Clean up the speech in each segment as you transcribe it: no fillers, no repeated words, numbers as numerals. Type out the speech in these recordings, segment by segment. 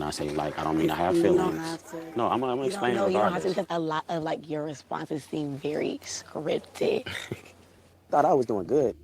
I say like I don't mean I have You don't feelings. have to. No, I'm gonna You don't explain it know. You don't have to regardless. because a lot of like your responses seem very scripted. Thought I was doing good.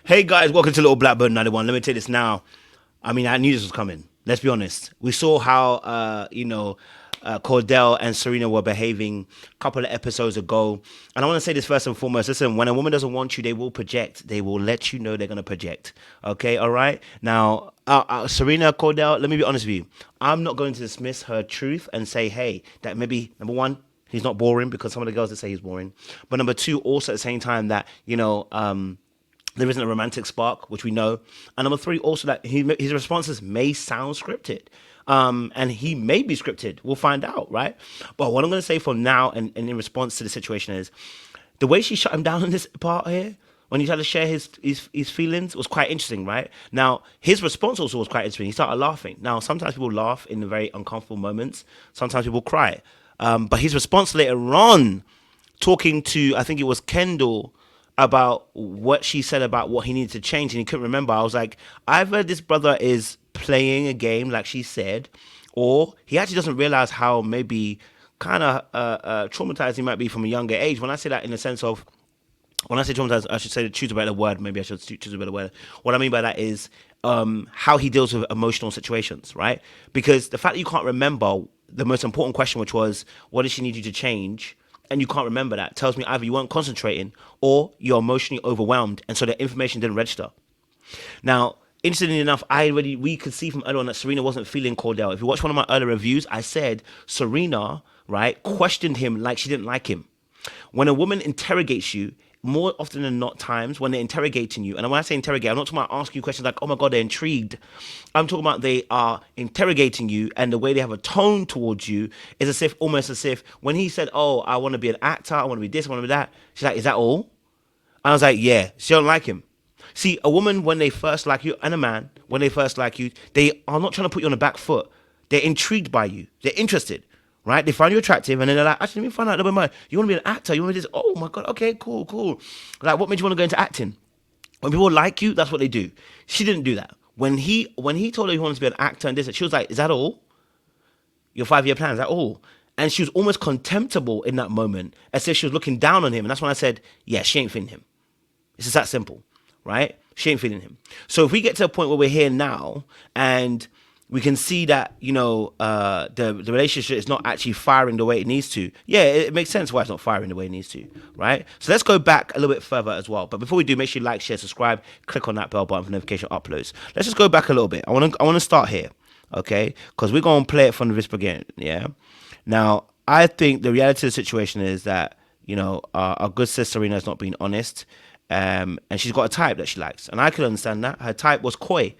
Hey guys, welcome to Little Blackbird 91. Let me tell you this now. I mean, I knew this was coming. Let's be honest. We saw how, Cordell and Serena were behaving a couple of episodes ago. And I want to say this first and foremost. Listen, when a woman doesn't want you, they will project. They will let you know they're going to project. Okay, all right? Now, Serena, Cordell, let me be honest with you. I'm not going to dismiss her truth and say, hey, that maybe, number one, he's not boring, because some of the girls that say he's boring. But number two, also at the same time that, there isn't a romantic spark, which we know. And number three, also that his responses may sound scripted. And he may be scripted. We'll find out, right? But what I'm going to say for now and in response to the situation is, the way she shut him down in this part here, when he tried to share his feelings, was quite interesting, right? Now, his response also was quite interesting. He started laughing. Now, sometimes people laugh in the very uncomfortable moments. Sometimes people cry. But his response later on, talking to, I think it was Kendall, about what she said about what he needed to change, and he couldn't remember. I was like, either this brother is playing a game like she said, or he actually doesn't realize how maybe kind of traumatized he might be from a younger age. When I say that in the sense of, when I say traumatized, I should say choose a better word. Maybe I should choose a better word. What I mean by that is how he deals with emotional situations, right? Because the fact that you can't remember the most important question, which was, what does she need you to change? And you can't remember that, tells me either you weren't concentrating or you're emotionally overwhelmed, and so the information didn't register. Now, interestingly enough, we could see from earlier on that Serena wasn't feeling Cordell. If you watch one of my earlier reviews, I said Serena, right, questioned him like she didn't like him. When a woman interrogates you, more often than not times when they're interrogating you, and when I say interrogate, I'm not talking about asking you questions like, oh my God, they're intrigued. I'm talking about they are interrogating you, and the way they have a tone towards you is almost as if, when he said, oh, I want to be an actor, I want to be this, I want to be that, she's like, is that all? I was like, yeah, she don't like him. See, a woman, when they first like you, and a man, when they first like you, they are not trying to put you on the back foot. They're intrigued by you. They're interested, right? They find you attractive, and then they're like, actually, let me find out a little bit more. You want to be an actor? You want to be this? Oh my God, okay, cool, cool. Like, what made you want to go into acting? When people like you, that's what they do. She didn't do that. When he told her he wanted to be an actor and this, she was like, is that all? Your 5-year plan, is that all? And she was almost contemptible in that moment, as if she was looking down on him. And that's when I said, yeah, she ain't feeling him. It's just that simple, right? She ain't feeling him. So if we get to a point where we're here now and we can see that, the relationship is not actually firing the way it needs to, yeah, it makes sense why it's not firing the way it needs to, right? So let's go back a little bit further as well. But before we do, make sure you like, share, subscribe, click on that bell button for notification uploads. Let's just go back a little bit. I want to start here, okay? Because we're going to play it from the wrist again, yeah? Now, I think the reality of the situation is that, our good sister Serena has not been honest. And she's got a type that she likes, and I can understand that. Her type was coy,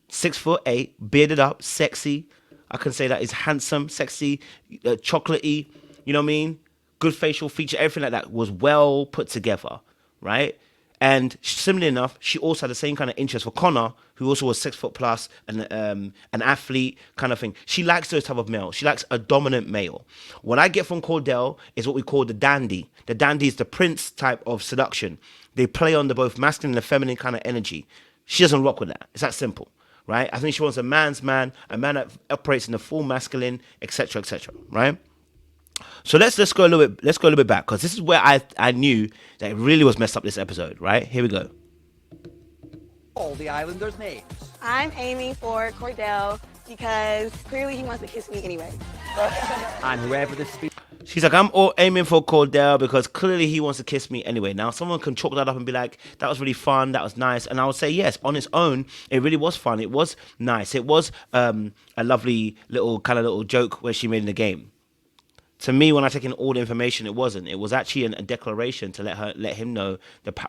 6'8", bearded up, sexy. I can say that is handsome, sexy, chocolatey. You know what I mean? Good facial feature, everything like that was well put together, right? And similarly enough, she also had the same kind of interest for Connor, who also was 6 foot plus, and an athlete kind of thing. She likes those type of male. She likes a dominant male. What I get from Cordell is what we call the dandy. The dandy is the prince type of seduction. They play on the both masculine and feminine kind of energy. She doesn't rock with that. It's that simple, right? I think she wants a man's man, a man that operates in the full masculine, etc., right? So let's go a little bit back, because this is where I knew that it really was messed up this episode, right? Here we go. All the islanders' names. I'm aiming for Cordell because clearly he wants to kiss me anyway. And whoever this speaks. She's like, I'm all aiming for Cordell because clearly he wants to kiss me anyway. Now, someone can chalk that up and be like, that was really fun, that was nice. And I would say, yes, on its own, it really was fun. It was nice. It was a lovely little joke where she made in the game. To me, when I take in all the information, it wasn't. It was actually a declaration to let him know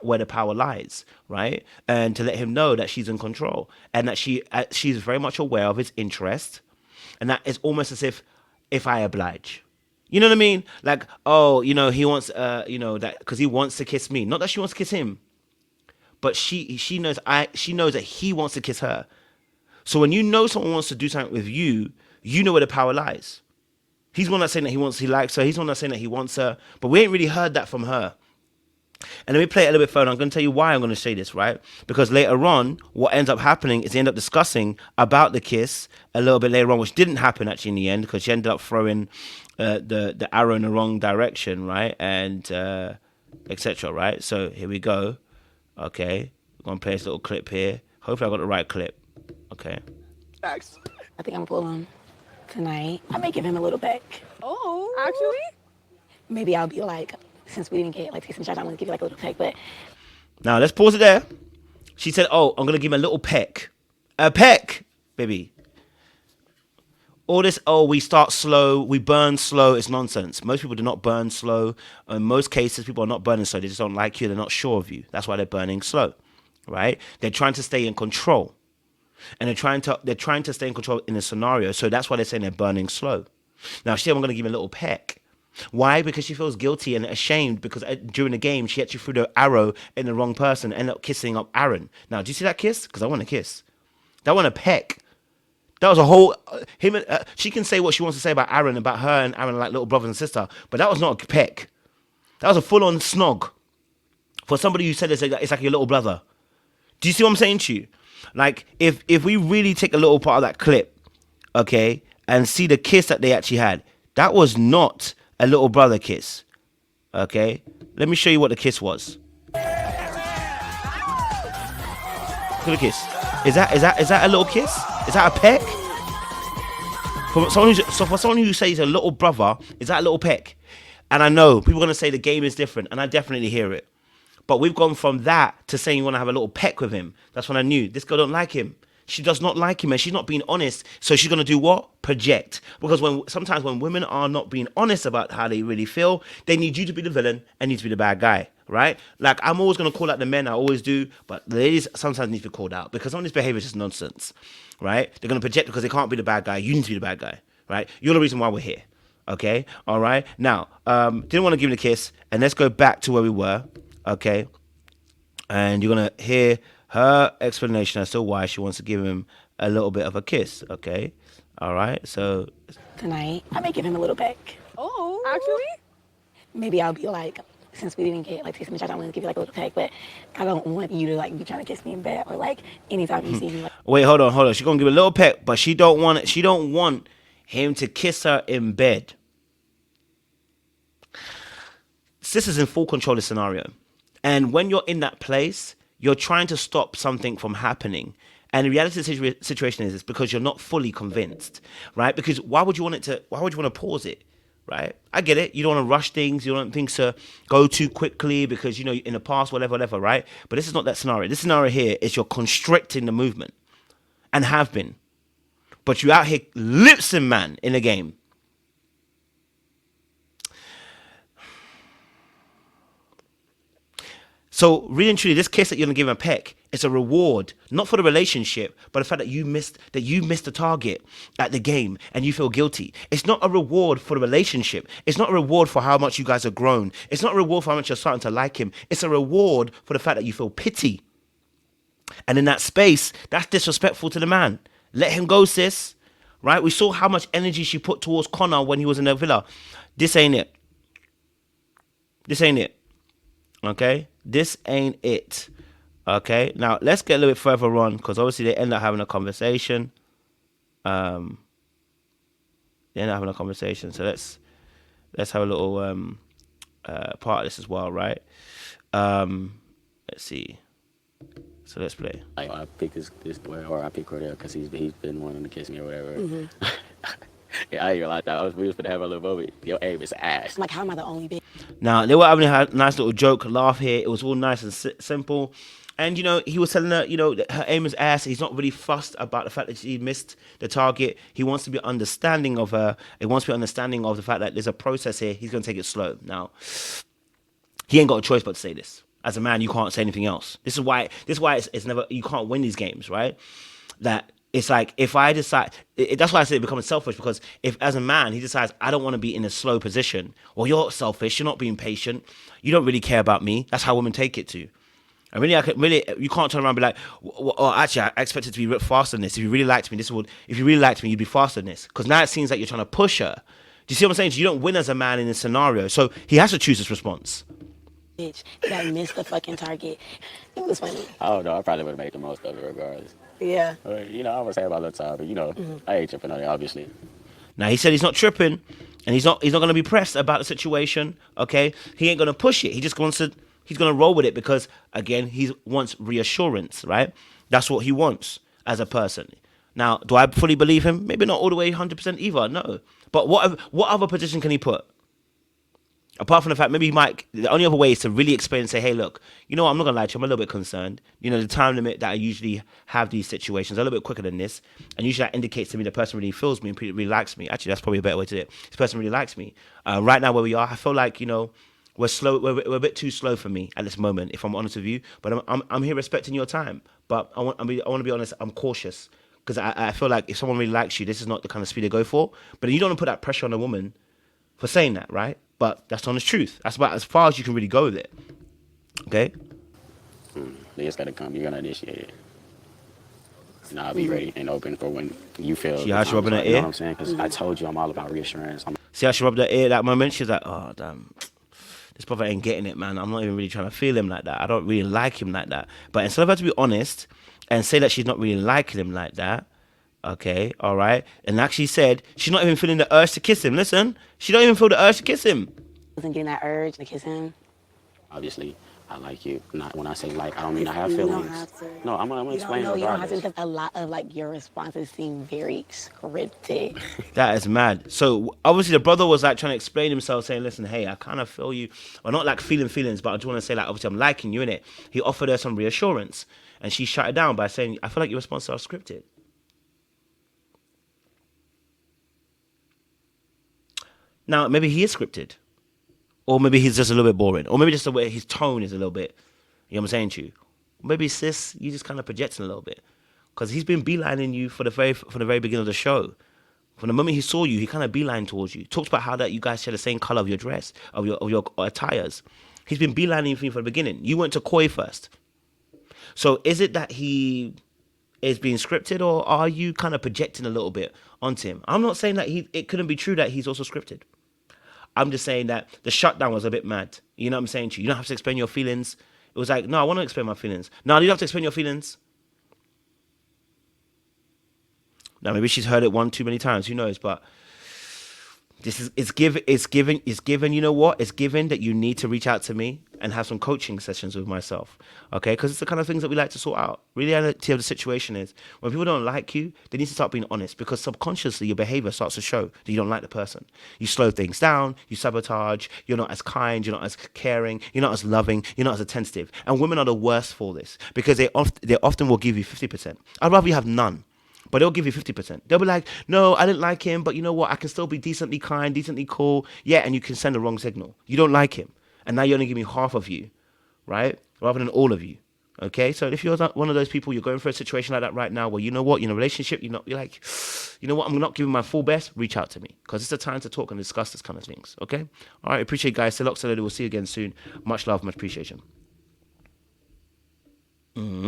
where the power lies, right? And to let him know that she's in control and that she's very much aware of his interest. And that is almost as if I oblige. You know what I mean? Like, oh, he wants, that because he wants to kiss me. Not that she wants to kiss him, but she knows that he wants to kiss her. So when you know someone wants to do something with you, you know where the power lies. He's one that's saying that he likes her. He's one that's saying that he wants her. But we ain't really heard that from her. And let me play it a little bit further. I'm going to tell you why I'm going to say this, right? Because later on, what ends up happening is they end up discussing about the kiss a little bit later on, which didn't happen actually in the end, because she ended up throwing the arrow in the wrong direction, right? And etc. Right? So here we go. Okay, we're going to play this little clip here. Hopefully I got the right clip. Okay. I think I'm gonna pull him tonight. I may give him a little back. Oh, actually? Maybe I'll be like, since we didn't get like taste some shots, I'm gonna give you like a little peck. But now let's pause it there. She said, "Oh, I'm gonna give him a little peck, a peck, baby." All this, oh, we start slow, we burn slow. It's nonsense. Most people do not burn slow. In most cases, people are not burning slow. They just don't like you. They're not sure of you. That's why they're burning slow, right? They're trying to stay in control. And they're trying to stay in control in a scenario. So that's why they're saying they're burning slow. Now she said, I'm going to give him a little peck. Why? Because she feels guilty and ashamed because during the game she actually threw the arrow in the wrong person, ended up kissing up Aaron. Now, do you see that kiss? Because I want a kiss. That one a peck. That was a whole she can say what she wants to say about Aaron, about her and Aaron like little brother and sister, but that was not a peck. That was a full-on snog for somebody who said it's like your little brother. Do you see what I'm saying to you? Like, if we really take a little part of that clip, okay, and see the kiss that they actually had, that was not a little brother kiss, okay? Let me show you what the kiss was. Look at the kiss. Is that a little kiss? Is that a peck? For someone who says a little brother, is that a little peck? And I know people are going to say the game is different, and I definitely hear it. But we've gone from that to saying you want to have a little peck with him. That's when I knew this girl don't like him. She does not like him, and she's not being honest. So she's gonna do what? Project. Because sometimes when women are not being honest about how they really feel, they need you to be the villain and you to be the bad guy, right? Like, I'm always gonna call out the men, I always do, but the ladies sometimes need to be called out because some of this behavior is just nonsense, right? They're gonna project because they can't be the bad guy. You need to be the bad guy, right? You're the reason why we're here. Okay, all right. Now, didn't want to give him a kiss, and let's go back to where we were. Okay. And you're going to hear her explanation as to why she wants to give him a little bit of a kiss, okay? All right, so... tonight, I may give him a little back. Oh, actually? Maybe I'll be like, since we didn't get like taste some shots, I'm gonna give you like a little peck, but I don't want you to like be trying to kiss me in bed or like anytime you see me. Like... Wait, hold on. She's going to give a little peck, but she don't want him to kiss her in bed. Sis is in full control of the scenario. And when you're in that place, you're trying to stop something from happening. And the reality of the situation is it's because you're not fully convinced, right? Because why would you want to pause it, right? I get it. You don't want to rush things. You don't want things to go too quickly because, you know, in the past, whatever, right? But this is not that scenario. This scenario here is you're constricting the movement and have been. But you're out here lipsing, man, in the game. So really and truly, this kiss that you're gonna give him a peck, it's a reward, not for the relationship, but the fact that you missed the target at the game and you feel guilty. It's not a reward for the relationship. It's not a reward for how much you guys have grown. It's not a reward for how much you're starting to like him. It's a reward for the fact that you feel pity. And in that space, that's disrespectful to the man. Let him go, sis. Right? We saw how much energy she put towards Connor when he was in the villa. This ain't it. This ain't it. Okay? This ain't it. Okay? Now, let's get a little bit further on because obviously they end up having a conversation. They end up having a conversation. So let's have a little part of this as well, right? Let's see. So let's play. I picked this boy, or I picked Cordell because he's been wanting to kiss me or whatever. Mm-hmm. Yeah, I ain't gonna lie, that we was gonna have a little moment. Your aim is ass. Like, how am I the only bitch? Now, they were having a nice little joke, laugh here. It was all nice and simple. And, you know, he was telling her, you know, that her aim is ass. He's not really fussed about the fact that she missed the target. He wants to be understanding of her. He wants to be understanding of the fact that there's a process here. He's going to take it slow. Now, he ain't got a choice but to say this. As a man, you can't say anything else. This is why it's never, you can't win these games, right? That it's like, if I decide, that's why I say it becomes selfish, because if as a man, he decides, I don't want to be in a slow position, well, you're selfish, you're not being patient, you don't really care about me. That's how women take it to. And really, you can't turn around and be like, oh, actually, I expect it to be faster than this. If you really liked me, if you really liked me, you'd be faster than this. Because now it seems like you're trying to push her. Do you see what I'm saying? You don't win as a man in this scenario. So he has to choose his response. bitch that missed the fucking target. It was funny. I don't know. I probably would have made the most of it regardless. Yeah. You know, I was saying about little time, but you know, I ain't tripping on it, obviously. Now he said he's not tripping, and he's not going to be pressed about the situation. Okay, he ain't going to push it. He just wants to. He's going to roll with it because again, he wants reassurance, right? That's what he wants as a person. Now, do I fully believe him? Maybe not all the way 100% either. No, but what other position can he put? Apart from the fact, maybe he might. The only other way is to really explain and say, "Hey, look, you know what? I'm not gonna lie to you. I'm a little bit concerned. You know, the time limit that I usually have these situations a little bit quicker than this, and usually that indicates to me the person really feels me and really likes me. Actually, that's probably a better way to do it. This person really likes me. Right now, where we are, I feel like we're slow. We're a bit too slow for me at this moment, if I'm honest with you. But I'm here respecting your time. But I want to be honest. I'm cautious because I feel like if someone really likes you, this is not the kind of speed to go for. But you don't want to put that pressure on a woman for saying that, right? But that's the honest truth. That's about as far as you can really go with it. Okay? They just gotta come. You're gonna initiate it. And I'll be ready and open for when you feel. See how she rubbing her You know ear? what I'm saying? Because I told you I'm all about reassurance. See how she rubbed her ear at that moment? She's like, oh, damn. This brother ain't getting it, man. I'm not even really trying to feel him like that. I don't really like him like that. But instead of her to be honest and say that she's not really liking him like that, okay, all right, and actually said she's not even feeling the urge to kiss him. Listen, she don't even feel the urge to kiss him. Wasn't getting that urge to kiss him. Obviously, I like you. Not when I say like, I don't mean I have You feelings. don't have to. No, I'm gonna explain You don't have to regardless. because a lot of like your responses seem very scripted. That is mad. So obviously the brother was like trying to explain himself, saying, "Listen, hey, I kind of feel you, or not like feeling feelings, but I just want to say like, obviously I'm liking you in it." He offered her some reassurance, and she shut it down by saying, "I feel like your responses are scripted." Now maybe he is scripted, or maybe he's just a little bit boring, or maybe just the way his tone is a little bit. You know what I'm saying to you? Maybe sis, you just kind of projecting a little bit, because he's been beelining you from the very beginning of the show. From the moment he saw you, he kind of beelined towards you. Talked about how that you guys share the same color of your dress, of your attires. He's been beelining for you from the beginning. You went to Koi first. So is it that he is being scripted, or are you kind of projecting a little bit onto him? I'm not saying that it couldn't be true that he's also scripted. I'm just saying that the shutdown was a bit mad. You know what I'm saying to you? You don't have to explain your feelings. It was like, no, I want to explain my feelings. No, you don't have to explain your feelings. Now maybe she's heard it one too many times. Who knows? But it's given. You know what? It's given that you need to reach out to me and have some coaching sessions with myself. Okay, because it's the kind of things that we like to sort out. Reality of the situation is when people don't like you, they need to start being honest, because subconsciously your behavior starts to show that you don't like the person. You slow things down. You sabotage. You're not as kind. You're not as caring. You're not as loving. You're not as attentive. And women are the worst for this because they often will give you 50%. I'd rather you have none. But they'll give you 50%. They'll be like, no, I didn't like him, but you know what? I can still be decently kind, decently cool. Yeah, and you can send the wrong signal. You don't like him. And now you only give me half of you, right? Rather than all of you. Okay? So if you're one of those people, you're going through a situation like that right now where you know what? You're in a relationship, you're like, you know what? I'm not giving my full best. Reach out to me. Because it's the time to talk and discuss this kind of things. Okay? All right. Appreciate it, guys. We'll see you again soon. Much love, much appreciation.